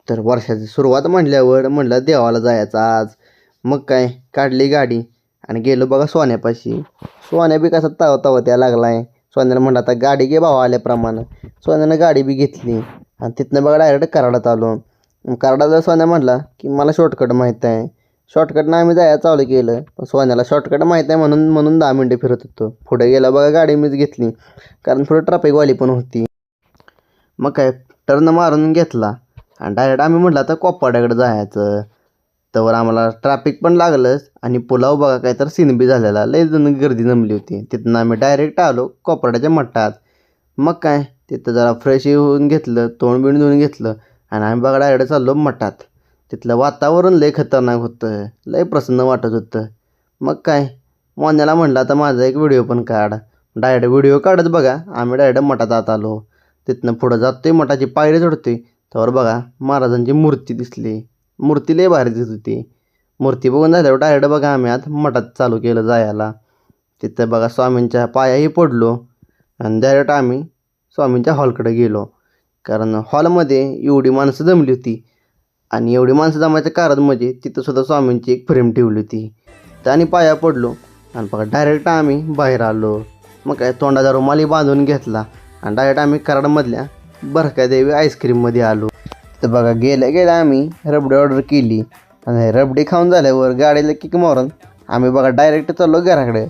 तर वर्षाची सुरुवात म्हटल्यावर म्हटलं देवाला जायचं आज. मग काय काढली गाडी आणि गेलो बघा सोन्यापाशी. सोन्या बी कसा तावत्या लागलाय. सोन्यानं म्हटलं आता गाडी घे भावा आल्याप्रमाणे. सोन्यानं गाडी बी घेतली आणि तिथनं बघा डायरेक्ट कराडात आलो. कराडाला सोन्या म्हटला की मला शॉर्टकट माहीत आहे. शॉर्टकटनं आम्ही जायला चालू केलं, पण सोन्याला शॉर्टकट माहीत आहे म्हणून 10 मिनटं फिरत होतो. पुढे गेला बघा गाडी मीच घेतली, कारण पुढे ट्रॅफिकवाली पण होती. मग काय टर्न मारून घेतला आणि डायरेक्ट आम्ही म्हटलं आता कोपाड्याकडे जायचं. तर आम्हाला ट्रॅफिक पण लागलंच आणि पुलाव बघा काय तर सीन बी झालेला. लय जण गर्दी जमली होती. तिथनं आम्ही डायरेक्ट आलो कोपाड्याच्या मठात. मग काय तिथं जरा फ्रेश होऊन घेतलं, तोंड बिंड धुवून घेतलं आणि आम्ही बघा डायरेक्ट चाललो मठात. तिथलं वातावरण लय खतरनाक होतं, लय प्रसन्न वाटत होतं. मग काय मोन्याला म्हटलं आता माझा एक व्हिडिओ पण काढ. डायरेक्ट व्हिडिओ काढत बघा आम्ही डायरेक्ट मठात आत आलो. तिथनं पुढं जातोय, मठाची पायरी चढतोय, तर बघा महाराजांची मूर्ती दिसली. मूर्ती लय भारी दिसत होती. मूर्ती बघून झाल्यावर डायरेक्ट बघा आम्ही आत मठात चालू केलं जायला. तिथं बघा स्वामींच्या पायाही पडलो आणि डायरेक्ट आम्ही स्वामींच्या हॉलकडे गेलो. कारण हॉलमध्ये एवढी माणसं जमली होती आणि एवढी माणसं जमायचं कारण म्हणजे तिथंसुद्धा स्वामींची एक फ्रेम ठेवली होती. त्याने पाया पडलो आणि बघा डायरेक्ट आम्ही बाहेर आलो. मग काय तोंडाचा रुमालही बांधून घेतला आणि डायरेक्ट आम्ही कराडमधल्या बरकादेवी आईस्क्रीममध्ये आलो. तर बघा गेल्या आम्ही रबडी ऑर्डर केली आणि रबडी खाऊन झाल्यावर गाडीला किक मारून आम्ही बघा डायरेक्ट चाललो घराकडे.